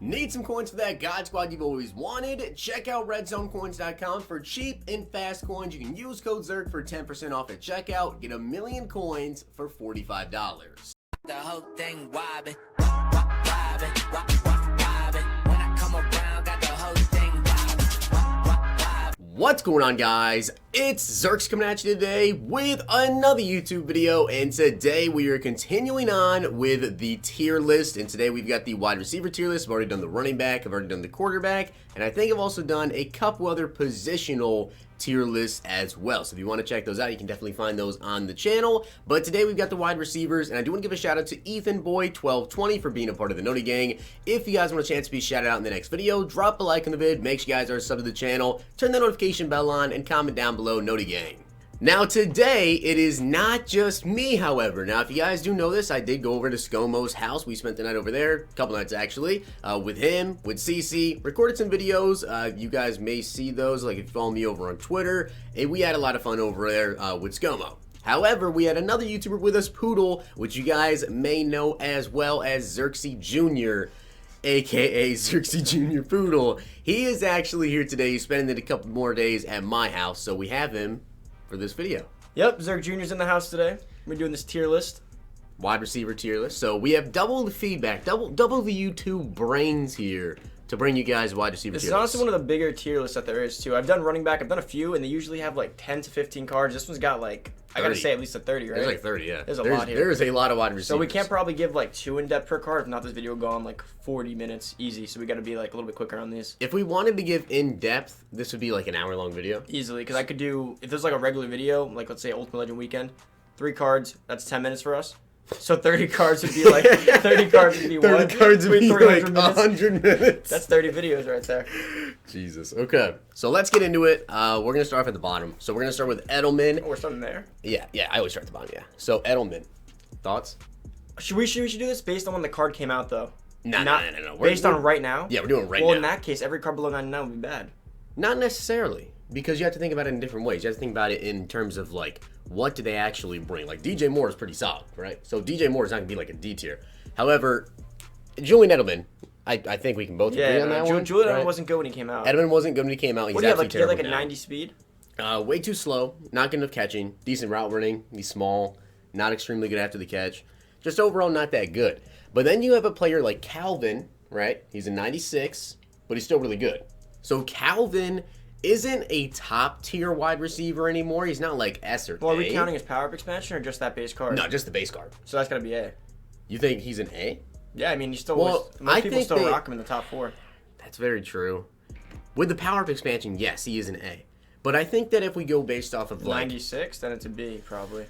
Need some coins for that God Squad you've always wanted? Check out redzonecoins.com for cheap and fast coins. You can use code ZERK for 10% off at checkout. Get 1,000,000 coins for $45. The whole thing wobbin', wobbin', wobbin'. When I come around, got the whole thing wobbin'. What's going on, guys? It's Zirksee coming at you today with another YouTube video, and today we are continuing on with the tier list. And today we've got the wide receiver tier list. I've already done the running back, I've already done the quarterback, and I think I've also done a couple other positional tier lists as well. So if you want to check those out, you can definitely find those on the channel. But today we've got the wide receivers, and I do want to give a shout out to Ethan Boy 1220 for being a part of the Noti Gang. If you guys want a chance to be shouted out in the next video, drop a like on the vid, make sure you guys are subbed to the channel, turn the notification bell on, and comment down below Noti Gang. Now today, it is not just me, however. Now, if you guys do know this, I did go over to ScoMo's house. We spent the night over there, a couple nights actually, with him, with Zirksee, recorded some videos. You guys may see those, like if you follow me over on Twitter. And we had a lot of fun over there with ScoMo. However, we had another YouTuber with us, Poodle, which you guys may know as well as Zirksee Jr., aka Zirksee Jr. Poodle. He is actually here today. He's spending a couple more days at my house, so we have him for this video. Yep, Zirk Jr.'s in the house today. We're doing this tier list. Wide receiver tier list. So we have double the feedback, double the YouTube brains here to bring you guys wide receiver This tier is honestly lists. one of the bigger tier lists that there is too. I've done running back, I've done a few, and they usually have like 10 to 15 cards. This one's got like, I gotta 30. say at least a 30, right? There's like 30, yeah. There's a lot here. There's a lot of wide receivers. So we can't probably give like 2 in-depth per card. If not, this video will go on like 40 minutes easy. So we gotta be like a little bit quicker on these. If we wanted to give in-depth, this would be like an hour-long video. Easily, because I could do, if there's like a regular video, like let's say Ultimate Legend Weekend, 3 cards, that's 10 minutes for us. So 30 cards would be like, 30 cards would be 30 cards would be like 100 minutes. That's 30 videos right there. Jesus. Okay. So let's get into it. We're going to start off at the bottom. So we're going to start with Edelman. Oh, we're starting there. Yeah, I always start at the bottom, yeah. So Edelman. Thoughts? Should we do this based on when the card came out, though? No. Based on right now? Yeah, we're doing it right now. Well, in that case, every card below 99 would be bad. Not necessarily, because you have to think about it in different ways. You have to think about it in terms of, like, what do they actually bring? Like, DJ Moore is pretty solid, right? So DJ Moore is not going to be like a D tier. However, Julian Edelman, I think we can both agree on that one. Julian Edelman right? wasn't good when he came out. Edelman wasn't good when he came out. He's What do you have, absolutely like, he had like a terrible 90 speed? now. Way too slow, not good enough catching, decent route running, he's small, not extremely good after the catch. Just overall not that good. But then you have a player like Calvin, right? He's a 96, but he's still really good. So Calvin isn't a top tier wide receiver anymore. He's not like S or A. Well, are we counting his power up expansion or just that base card? No, just the base card. So that's got to be A. You think he's an A? Yeah, I mean, you still Well, most people still rock him in the top 4. That's very true. With the power up expansion, yes, he is an A. But I think that if we go based off of like 96, then it's a B probably.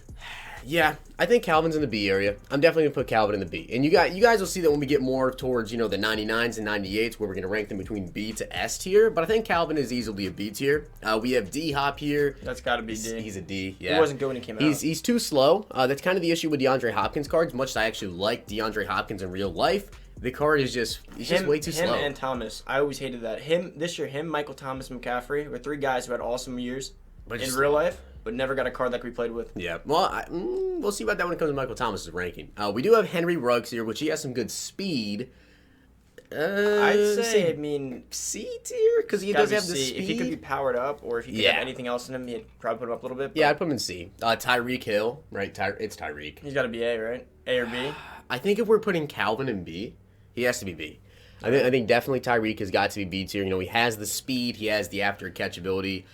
yeah, I think Calvin's in the B area. I'm definitely gonna put Calvin in the B. And you guys will see that when we get more towards, the 99s and 98s, where we're gonna rank them between B to S tier. But I think Calvin is easily a B tier. We have D Hop here. That's got to be D. He's a D. Yeah, He wasn't good when he came out. He's too slow. That's kind of the issue with DeAndre Hopkins cards. Much as I actually like DeAndre Hopkins in real life, the card is just way too slow. Him and Thomas, I always hated that. This year, Michael Thomas, McCaffrey were 3 guys who had awesome years in real life, but never got a card that could be played with. Yeah, well, we'll see about that when it comes to Michael Thomas's ranking. We do have Henry Ruggs here, which he has some good speed. I'd say, I mean, C tier, because he does have the speed. If he could be powered up, or if he could have anything else in him, he'd probably put him up a little bit. Yeah, I'd put him in C. Tyreek Hill, right? It's Tyreek. He's got to be A, right? A or B? I think if we're putting Calvin in B, he has to be B. I think definitely Tyreek has got to be B tier. He has the speed, he has the after catch ability.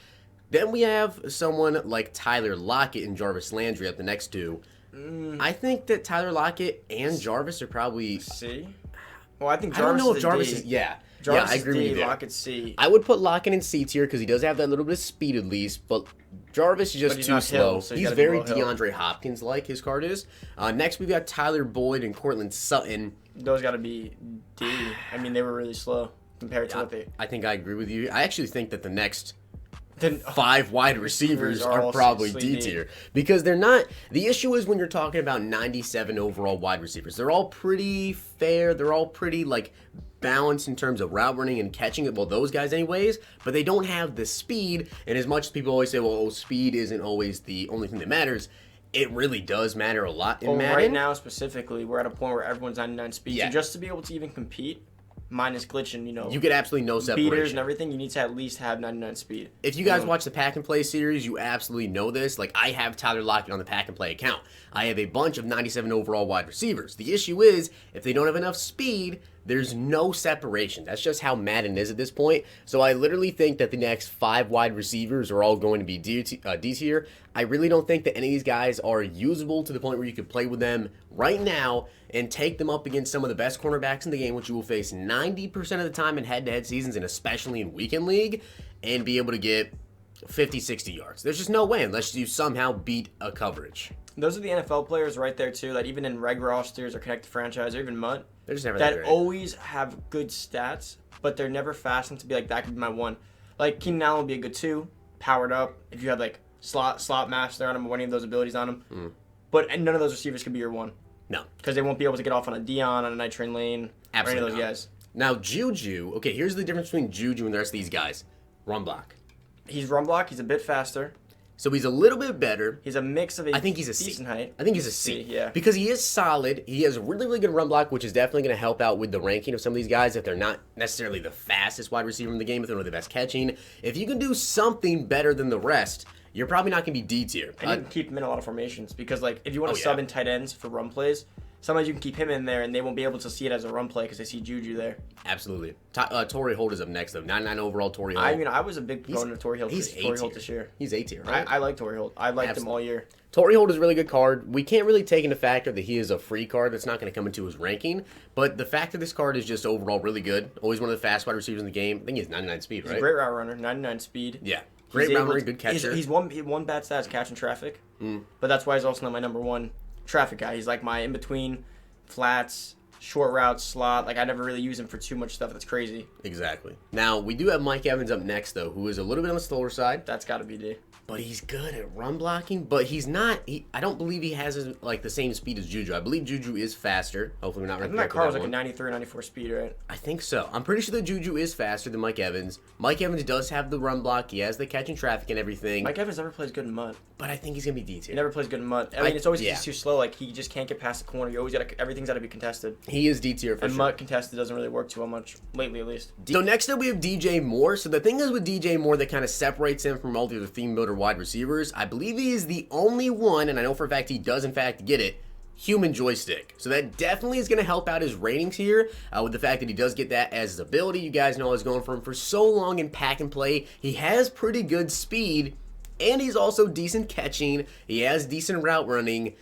Then we have someone like Tyler Lockett and Jarvis Landry at the next 2. I think that Tyler Lockett and Jarvis are probably C. Well, I think Jarvis I don't know if is Jarvis D. is. Yeah, Jarvis I agree with you there. Lockett's C. I would put Lockett in C tier because he does have that little bit of speed at least, but Jarvis is just too slow. Hill, so he's very DeAndre Hopkins like his card is. Next we've got Tyler Boyd and Cortland Sutton. Those got to be D. I mean, they were really slow compared to what they. I think I agree with you. I actually think that the next Then 5 wide receivers are probably D tier because they're not. The issue is when you're talking about 97 overall wide receivers, they're all pretty fair. They're all pretty like balanced in terms of route running and catching it. Well, those guys anyways, but they don't have the speed. And as much as people always say, well, speed isn't always the only thing that matters, it really does matter a lot in Madden. Right now specifically, we're at a point where everyone's 99 speed. Yeah. So just to be able to even compete, minus glitching, You get absolutely no separation. beaters and everything, you need to at least have 99 speed. If you guys watch the Pack and Play series, you absolutely know this. Like, I have Tyler Lockett on the Pack and Play account. I have a bunch of 97 overall wide receivers. The issue is, if they don't have enough speed, there's no separation. That's just how Madden is at this point. So I literally think that the next 5 wide receivers are all going to be D tier. I really don't think that any of these guys are usable to the point where you could play with them right now and take them up against some of the best cornerbacks in the game, which you will face 90% of the time in head-to-head seasons and especially in weekend league, and be able to get 50, 60 yards. There's just no way unless you somehow beat a coverage. Those are the NFL players right there, too, that even in reg rosters or connected franchise or even MUT, They're just never that great. always have good stats, but they're never fast enough to be like, that could be my 1. Like, Keenan Allen would be a good 2, powered up, if you have, like, slot master on him or any of those abilities on him. But none of those receivers could be your 1. No. Because they won't be able to get off on a Dion, on a Night Train Lane, Absolutely or any of those not. guys. Now, Juju, okay, here's the difference between Juju and the rest of these guys. Run block. He's run block, he's a bit faster. So he's a little bit better. He's a mix of I think he's a C. decent height. I think he's a C. Yeah. Because he is solid. He has a really, really good run block, which is definitely going to help out with the ranking of some of these guys if they're not necessarily the fastest wide receiver in the game, if they're not the best catching. If you can do something better than the rest, you're probably not going to be D tier. And you can keep him in a lot of formations because, like, if you want to Oh, sub yeah. in tight ends for run plays, sometimes you can keep him in there and they won't be able to see it as a run play because they see Juju there. Absolutely. Torrey Holt is up next, though. 99 overall Torrey Holt. I mean, I was a big proponent of Torrey Holt He's this year. He's A tier, right? I like Torrey Holt. I liked him all year. Torrey Holt is a really good card. We can't really take into factor that he is a free card that's not going to come into his ranking, but the fact that this card is just overall really good, always one of the fast wide receivers in the game. I think he has 99 speed, right? He's a great route runner, 99 speed. Yeah. Great route runner, good catcher. He's one bad stat is catching traffic, but that's why he's also not my number 1 traffic guy. He's like my in-between flats, short routes, slot. Like, I never really use him for too much stuff that's crazy. Exactly. Now, we do have Mike Evans up next, though, who is a little bit on the slower side. That's got to be D. But he's good at run blocking, but he's not. I don't believe he has like the same speed as Juju. I believe Juju is faster. Hopefully, we're not. I think that car was like a 93 or 94 speed, right? I think so. I'm pretty sure that Juju is faster than Mike Evans. Mike Evans does have the run block. He has the catching traffic and everything. Mike Evans never plays good in mud. But I think he's gonna be D tier. He never plays good in mud. I mean, it's always yeah. he's too slow. Like, he just can't get past the corner. You always everything's got to be contested. He is D tier for And sure. mud contested doesn't really work too much lately, at least. So next up we have DJ Moore. So the thing is with DJ Moore that kind of separates him from all the other theme builder wide receivers, I believe he is the only one, and I know for a fact he does in fact get it, human joystick. So that definitely is going to help out his ratings here with the fact that he does get that as his ability. You guys know I was going for him for so long in Pack and Play. He has pretty good speed, and he's also decent catching. He has decent route running.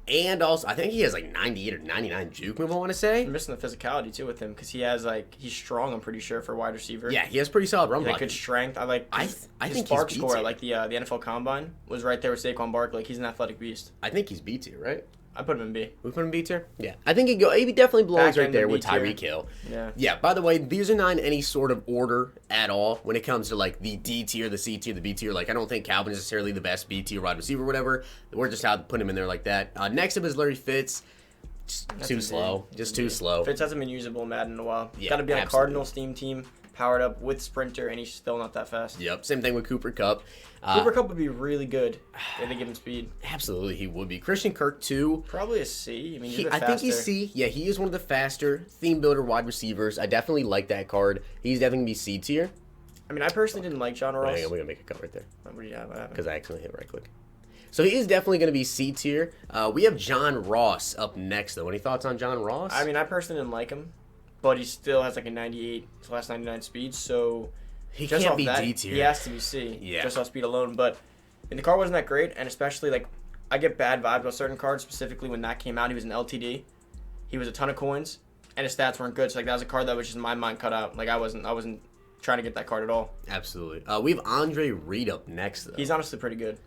And also, I think he has like 98 or 99 juke move, I want to say. I'm missing the physicality, too, with him, because he has, like, he's strong, I'm pretty sure, for a wide receiver. Yeah, he has pretty solid run Like, blocking. good strength. I like I his think he's spark B score. tier. Like, the NFL Combine was right there with Saquon Barkley. Like, he's an athletic beast. I think he's B tier, right? I put him in B. We put him B tier? Yeah. I think he definitely belongs Back right end there of with B tier. Tyreek Hill. Yeah. Yeah, by the way, these are not in any sort of order at all when it comes to like the D tier, the C tier, the B tier. Like, I don't think Calvin is necessarily the best B tier wide receiver or whatever. We're just out to put him in there like that. Next up is Larry Fitz. Too slow. Just too slow. Fitz hasn't been usable in Madden in a while. Yeah, Got to be on a absolutely. Cardinals team, powered up with Sprinter, and he's still not that fast. Yep. Same thing with Cooper Kupp. Cooper Kupp would be really good if they give him speed. Absolutely, he would be. Christian Kirk, too. Probably a C. I mean, he's a bit I think he's faster. C. Yeah, he is one of the faster theme builder wide receivers. I definitely like that card. He's definitely going to be C tier. I mean, I personally didn't like John Ross. Hang on, we're going to make a cut right there What do you have? What happened? because I accidentally hit right click. So he is definitely going to be C tier. We have John Ross up next, though. Any thoughts on John Ross? I mean, I personally didn't like him, but he still has like a 98 / 99 speed, so he just can't off be that, D tier. he has to be C. Yeah. Just off speed alone. But the car wasn't that great, and especially like I get bad vibes about certain cards. Specifically when that came out, he was an LTD. He was a ton of coins, and his stats weren't good. So like that was a card that was just in my mind cut out. Like I wasn't trying to get that card at all. Absolutely. We have Andre Reed up next, though. He's honestly pretty good.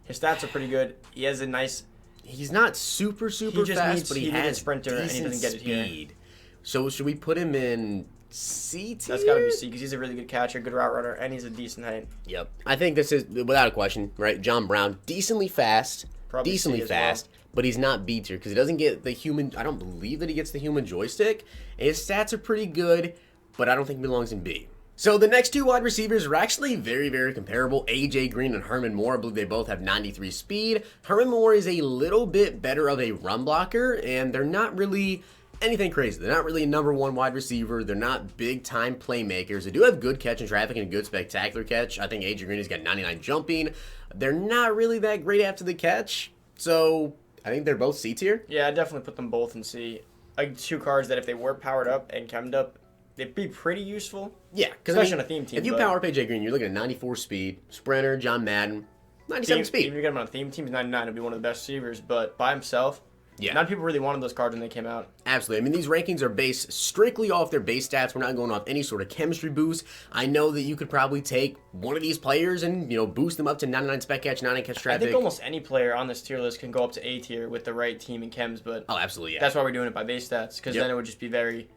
His stats are pretty good. He has a nice. He's not super just fast, needs- but he he needs a has sprinter, and he decent doesn't get it here. speed. So should we put him in C tier? That's got to be C because he's a really good catcher, good route runner, and he's a decent height. Yep. I think this is, without a question, right? John Brown, decently fast. Probably decently C as fast, but he's not B tier because he doesn't get the human. I don't believe that he gets the human joystick. And his stats are pretty good, but I don't think he belongs in B. So the next two wide receivers are actually very, very comparable. AJ Green and Herman Moore. I believe they both have 93 speed. Herman Moore is a little bit better of a run blocker, and they're not really anything crazy. They're not really a number one wide receiver. They're not big-time playmakers. They do have good catch and traffic and a good spectacular catch. I think AJ Green has got 99 jumping. They're not really that great after the catch. So I think they're both C tier. Yeah, I definitely put them both in C. Like 2 cards that if they were powered up and chemmed up, they'd be pretty useful. Yeah, because especially on a theme team. If you power up AJ Green, you're looking at 94 speed, sprinter, John Madden, 97 speed. Even if you get him on a theme team, he's 99. He'll be one of the best receivers. But by himself, yeah, not people really wanted those cards when they came out. Absolutely. I mean, these rankings are based strictly off their base stats. We're not going off any sort of chemistry boost. I know that you could probably take one of these players and, boost them up to 99 spec catch, 99 catch traffic. I think almost any player on this tier list can go up to A tier with the right team and chems, but oh, absolutely, yeah. That's why we're doing it by base stats, because then it would just be very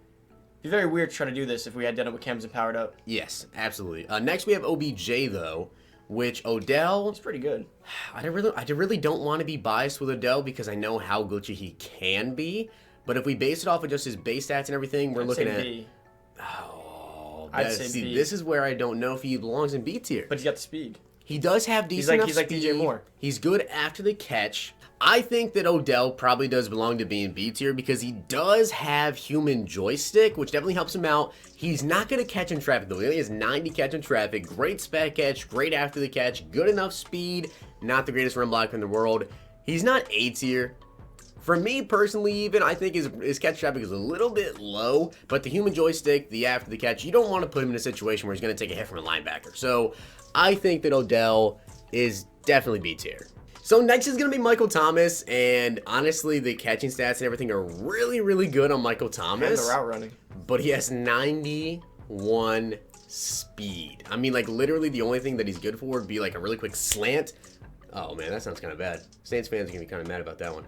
weird to try to do this if we had done it with chems and powered up. Yes, absolutely. Next we have OBJ though, which Odell. He's pretty good. I really don't want to be biased with Odell because I know how glitchy he can be. But if we base it off of just his base stats and everything, we're looking at. B. Oh, I'd say B. This is where I don't know if he belongs in B tier. But he's got the speed. He does have decent enough He's like speed. DJ Moore. He's good after the catch. I think that Odell probably does belong to being B tier because he does have human joystick, which definitely helps him out. He's not going to catch in traffic, though. He only has 90 catch in traffic. Great spec catch, great after the catch, good enough speed. Not the greatest run blocker in the world. He's not A tier. For me personally, even, I think his catch traffic is a little bit low, but the human joystick, the after the catch, you don't want to put him in a situation where he's going to take a hit from a linebacker. So I think that Odell is definitely B tier. So next is going to be Michael Thomas, and honestly, the catching stats and everything are really, really good on Michael Thomas. And the route running. But he has 91 speed. I mean, like, literally the only thing that he's good for would be, like, a really quick slant. Oh, man, that sounds kind of bad. Saints fans are going to be kind of mad about that one.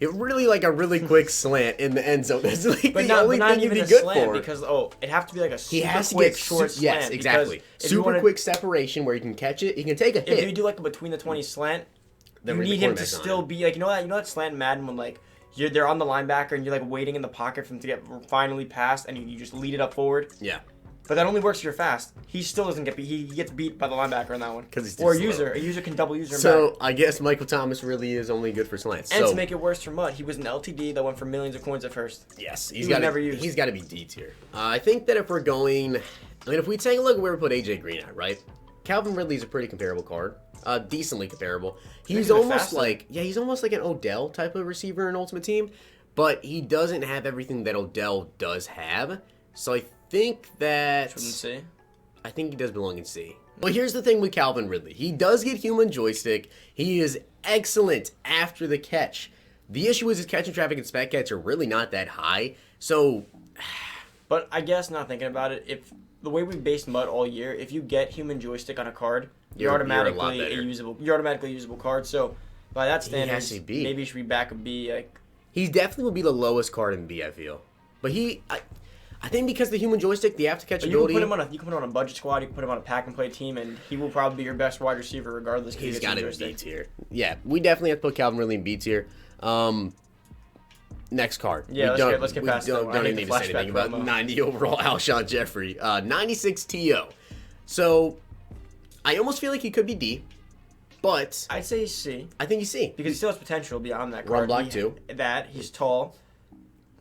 It really, like, a really quick slant in the end zone. That's, like, the only thing he'd be good for. Because, it'd have to be, like, a super short slant. Yes, exactly. Super quick separation where he can catch it. He can take a hit. If you do, like, a between the 20 slant, you need him to still be like, you know that slant Madden when like they're on the linebacker and you're like waiting in the pocket for him to get finally passed and you just lead it up forward. Yeah. But that only works if you're fast. He still doesn't get beat. He gets beat by the linebacker on that one. Because he's too slow. A user can double user him So back. I guess Michael Thomas really is only good for slants. And to make it worse for Mutt, he was an LTD that went for millions of coins at first. Yes, he's got to be D tier. I think that if we're going, if we take a look at where we put AJ Green at, right? Calvin Ridley's a pretty comparable card. Decently comparable. He's almost like an Odell type of receiver in Ultimate Team, but he doesn't have everything that Odell does have. So I think that I think he does belong in C. But here's the thing with Calvin Ridley. He does get human joystick. He is excellent after the catch. The issue is his catch and traffic and spec catch are really not that high. So, but I guess not thinking about it, if the way we based Mud all year, if you get human joystick on a card, you're automatically a usable card. So by that standard, maybe he should be back a B. He definitely will be the lowest card in B, I feel. But I think because the human joystick, the after catch ability. You can put him on a budget squad. You can put him on a pack and play team, and he will probably be your best wide receiver regardless. He's got to be B tier. Yeah, we definitely have to put Calvin Ridley in B tier. Next card. Yeah, let's get past that one. Don't even need to say anything about 90 overall Alshon Jeffrey. 96 TO. So, I almost feel like he could be D, but I'd say he's C. I think he's C. Because he still has potential beyond that card. Run block too. He's tall,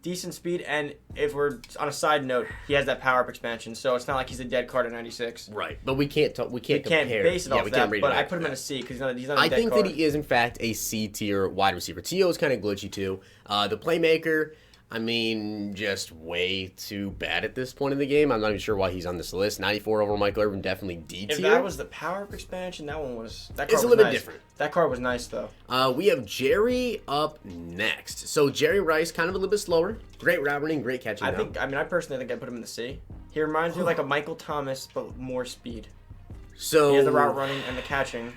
decent speed, and if we're on a side note, he has that power up expansion, so it's not like he's a dead card at 96. Right, but we can't compare. We can't base it off that, but I put him in a C because he's not a dead card. I think that he is, in fact, a C tier wide receiver. T.O. is kind of glitchy, too. The playmaker, I mean, just way too bad at this point in the game. I'm not even sure why he's on this list. 94 over Michael Irvin, definitely D tier. If that was the power up expansion, that card it's a little bit different. That card was nice, though. We have Jerry up next. So Jerry Rice, kind of a little bit slower. Great route running, great catching. I personally think I put him in the C. He reminds me of like a Michael Thomas, but more speed. So he has the route running and the catching.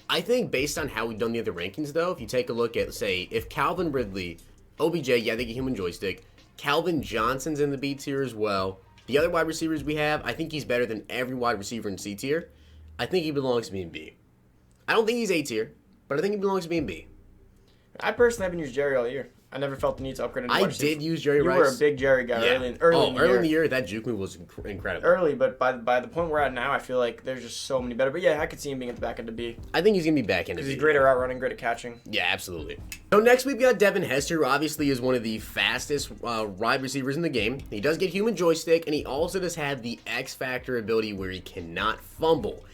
I think based on how we've done the other rankings, though, if you take a look at, say, if Calvin Ridley, OBJ, they get human joystick. Calvin Johnson's in the B tier as well. The other wide receivers we have, I think he's better than every wide receiver in C tier. I think he belongs to being B. I don't think he's A tier, but I think he belongs to being B. I personally haven't used Jerry all year. I never felt the need to upgrade into I wide receiver. did use Jerry Rice. You were a big Jerry guy early in the year. That juke move was incredible. Early, but by the point we're at now, I feel like there's just so many better. But yeah, I could see him being at the back end of B. I think he's going to be back end of Because B. he's great at route running, great at catching. Yeah, absolutely. So next we've got Devin Hester, who obviously is one of the fastest wide receivers in the game. He does get human joystick, and he also does have the X Factor ability where he cannot fumble.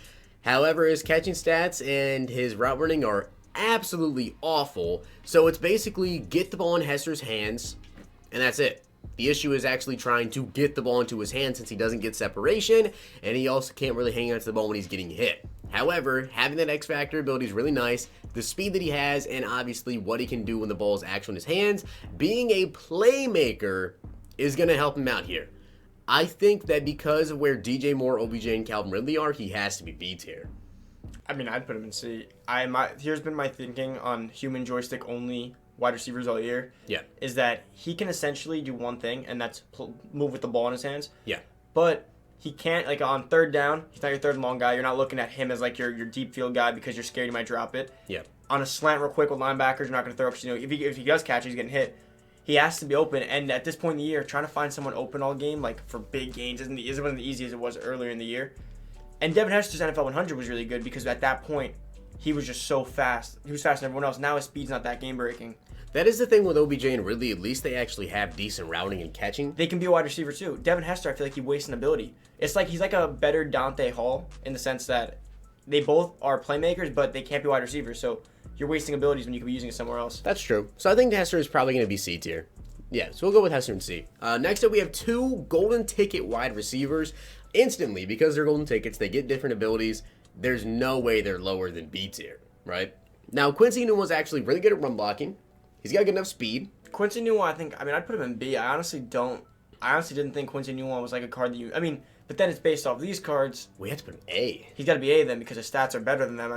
However, his catching stats and his route running are absolutely awful. So it's basically get the ball in Hester's hands, and that's it. The issue is actually trying to get the ball into his hands since he doesn't get separation, and he also can't really hang on to the ball when he's getting hit. However, having that X Factor ability is really nice. The speed that he has, and obviously what he can do when the ball is actually in his hands, being a playmaker is going to help him out here. I think that because of where DJ Moore, OBJ, and Calvin Ridley are, he has to be B tier. I mean, I'd put him in C. Here's been my thinking on human joystick only wide receivers all year. Yeah. Is that he can essentially do one thing, and that's move with the ball in his hands. Yeah. But he can't, like on third down, he's not your third and long guy. You're not looking at him as like your deep field guy because you're scared he might drop it. Yeah. On a slant real quick with linebackers, you're not going to throw because, if he does catch it, he's getting hit. He has to be open, and at this point in the year, trying to find someone open all game, like for big gains, isn't as easy as it was earlier in the year. And Devin Hester's NFL 100 was really good because at that point, he was just so fast. He was faster than everyone else. Now his speed's not that game-breaking. That is the thing with OBJ and Ridley. At least they actually have decent routing and catching. They can be a wide receiver too. Devin Hester, I feel like he wastes an ability. It's like he's like a better Dante Hall in the sense that they both are playmakers, but they can't be wide receivers. So you're wasting abilities when you could be using it somewhere else. That's true. So I think Hester is probably going to be C tier. Yeah, so we'll go with Hester and C. Next up, we have two golden ticket wide receivers. Instantly, because they're golden tickets, they get different abilities. There's no way they're lower than B tier, right? Now, Quincy Newell's actually really good at run blocking. He's got good enough speed. Quincy Newell, I'd put him in B. I honestly didn't think Quincy Newell was like a card that but then it's based off these cards. We have to put an A. He's got to be A then because his stats are better than them.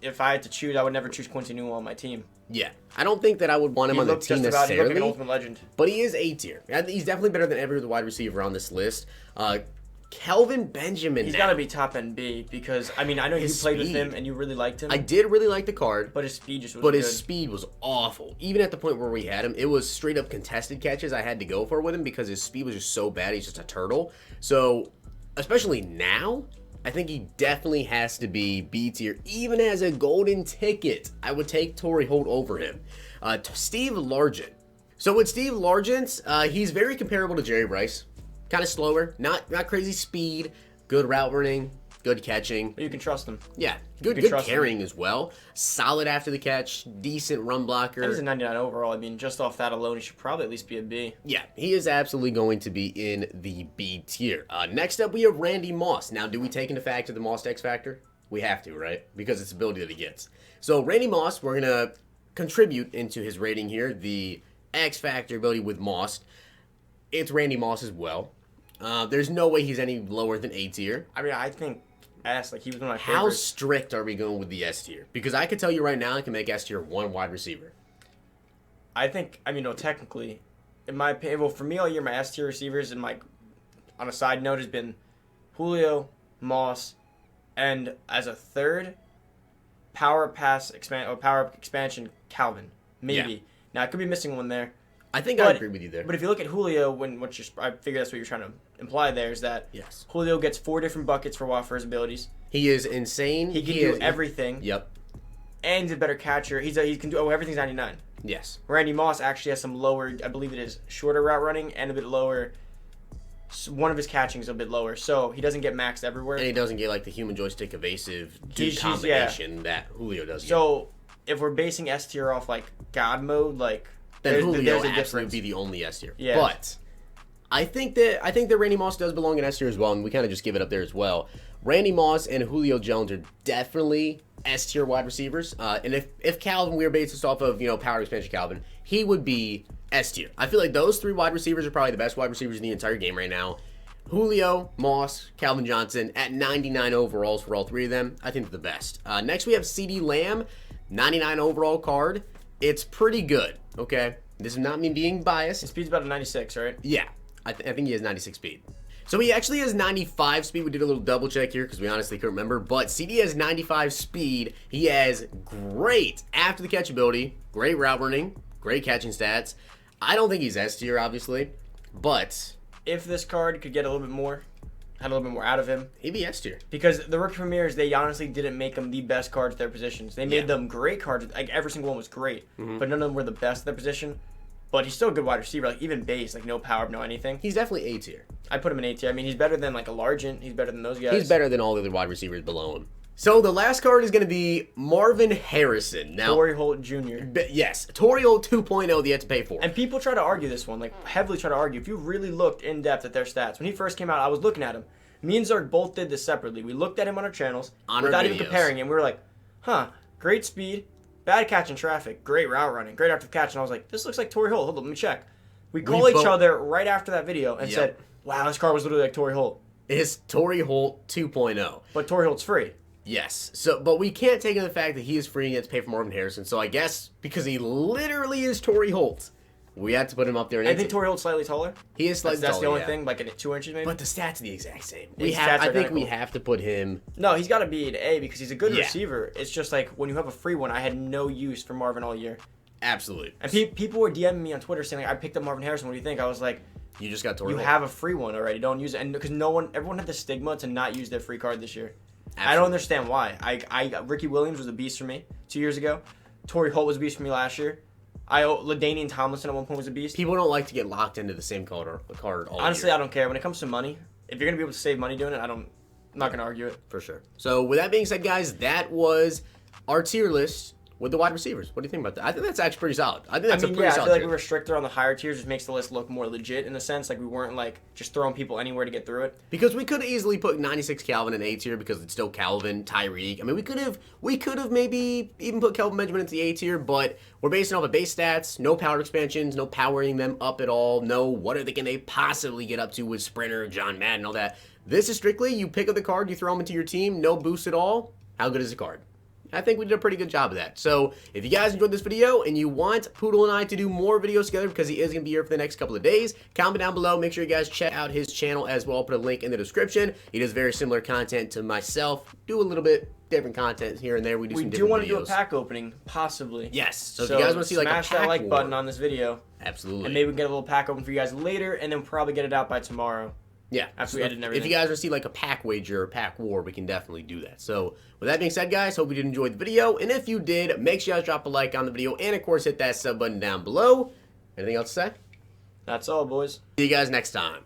If I had to choose, I would never choose Quincy Newell on my team. Yeah, I don't think that I would want him on the team necessarily. He looked like an ultimate legend. But he is A tier. He's definitely better than every other wide receiver on this list. Kelvin Benjamin. He's got to be top end B because I know you played with him and you really liked him. I did really like the card, but his speed just was good. His speed was awful. Even at the point where we had him, it was straight up contested catches I had to go for with him because his speed was just so bad. He's just a turtle. So, especially now, I think he definitely has to be B tier. Even as a golden ticket, I would take Torrey Holt over him. Steve Largent. So with Steve Largent, he's very comparable to Jerry Rice. Kind of slower, not crazy speed, good route running, good catching. But you can trust him. Yeah, good carrying as well. Solid after the catch, decent run blocker. He's a 99 overall. Just off that alone, he should probably at least be a B. Yeah, he is absolutely going to be in the B tier. Next up, we have Randy Moss. Now, do we take into factor the Moss X Factor? We have to, right? Because it's the ability that he gets. So Randy Moss, we're going to contribute into his rating here, the X Factor ability with Moss. It's Randy Moss as well. There's no way he's any lower than A tier. I think S, he was one of my favorites. How strict are we going with the S tier? Because I could tell you right now, I can make S tier one wide receiver. Technically, in my opinion, for me all year, my S tier receivers, on a side note, has been Julio, Moss, and as a third, power expansion, Calvin. Maybe. Yeah. Now, I could be missing one there. I think I agree with you there. But if you look at Julio, I figure that's what you're trying to imply there, is that yes, Julio gets 4 different buckets for his abilities. He is insane. He can do everything. Yep. And he's a better catcher. He can do everything's 99. Yes. Randy Moss actually has some lower, I believe it is shorter route running and a bit lower. One of his catching is a bit lower, so he doesn't get maxed everywhere. And he doesn't get the human joystick evasive combination that Julio does. So if we're basing S tier off God mode, then Julio absolutely would be the only S tier. Yeah. But I think that Randy Moss does belong in S tier as well, and we kind of just give it up there as well. Randy Moss and Julio Jones are definitely S tier wide receivers. And if Calvin, we were based this off of power expansion Calvin, he would be S tier. I feel like those 3 wide receivers are probably the best wide receivers in the entire game right now. Julio, Moss, Calvin Johnson at 99 overalls for all 3 of them. I think they're the best. Next we have CeeDee Lamb, 99 overall card. It's pretty good, okay? This is not me being biased. His speed's about a 96, right? Yeah, I think he has 96 speed. So he actually has 95 speed. We did a little double check here because we honestly couldn't remember. But CD has 95 speed. He has great after the catch ability, great route running, great catching stats. I don't think he's S tier, obviously, but If this card could get a little bit more, had a little bit more out of him, he'd be S tier. because the rookie premieres, they honestly didn't make them the best cards at their positions. They made them great cards. Like every single one was great, but none of them were the best at their position. But he's still a good wide receiver. Like even base, like no power, no anything. He's definitely A tier. I put him in A tier. I mean, he's better than like a Largent. He's better than those guys. He's better than all the other wide receivers below him. So the last card is going to be Marvin Harrison. Now, Torrey Holt Jr. Yes, Torrey Holt 2.0 that you have to pay for. And people try to argue this one, like heavily try to argue. If you really looked in depth at their stats, when he first came out, I was looking at him. Me and Zerk both did this separately. We looked at him on our channels without even comparing him. We were like, huh, great speed, bad catch in traffic, great route running, great after catch. And I was like, this looks like Torrey Holt. Hold on, let me check. We call each other right after that video and said, wow, this card was literally like Torrey Holt. It's Torrey Holt 2.0. But Torrey Holt's free. Yes. So, but we can't take into the fact that he is free and you have to pay for Marvin Harrison. So I guess because he literally is Torrey Holt, we have to put him up there. I think Torrey Holt's slightly taller. He is slightly That's taller. the only thing, like 2 inches maybe. But the stats are the exact same. His stats I are think we identical. have to put him. No, he's got to be an A because he's a good Yeah. receiver. It's just like when you have a free one, I had no use for Marvin all year. Absolutely. And people were DMing me on Twitter saying, like, I picked up Marvin Harrison. What do you think? I was like, You just got Torrey you Holt. have a free one already. Don't use it. And because everyone had the stigma to not use their free card this year. Absolutely. I don't understand why. Ricky Williams was a beast for me 2 years ago. Torrey Holt was a beast for me last year. LaDainian Tomlinson at one point was a beast. People don't like to get locked into the same card all Honestly, year. I don't care. When it comes to money, if you're going to be able to save money doing it, I'm not going to argue it. For sure. So with that being said, guys, that was our tier list with the wide receivers. What do you think about that? I think that's actually pretty solid. I think that's a pretty I solid feel like tier. we were stricter on the higher tiers, which makes the list look more legit in a sense. Like we weren't like just throwing people anywhere to get through it. Because we could have easily put 96 Calvin in A tier because it's still Calvin, Tyreek. I mean, we could have maybe even put Kelvin Benjamin into the A tier, but we're basing off of base stats, no power expansions, no powering them up at all. No, what are they possibly get up to with Sprinter, John Madden, all that. This is strictly you pick up the card, you throw them into your team, no boost at all. How good is the card? I think we did a pretty good job of that. So if you guys enjoyed this video and you want Poodle and I to do more videos together because he is going to be here for the next couple of days, comment down below. Make sure you guys check out his channel as well. I'll put a link in the description. He does very similar content to myself. Do a little bit different content here and there. We do some different want to do a videos. pack opening, possibly. Yes. So if you guys want to see like a smash pack that like war, button on this video, absolutely. and maybe we can get a little pack open for you guys later, and then probably get it out by tomorrow. Yeah. After we edit and everything. If you guys want to see like a pack wager or pack war, we can definitely do that. So with that being said, guys, hope you did enjoy the video. And if you did, make sure you guys drop a like on the video. And of course, hit that sub button down below. Anything else to say? That's all, boys. See you guys next time.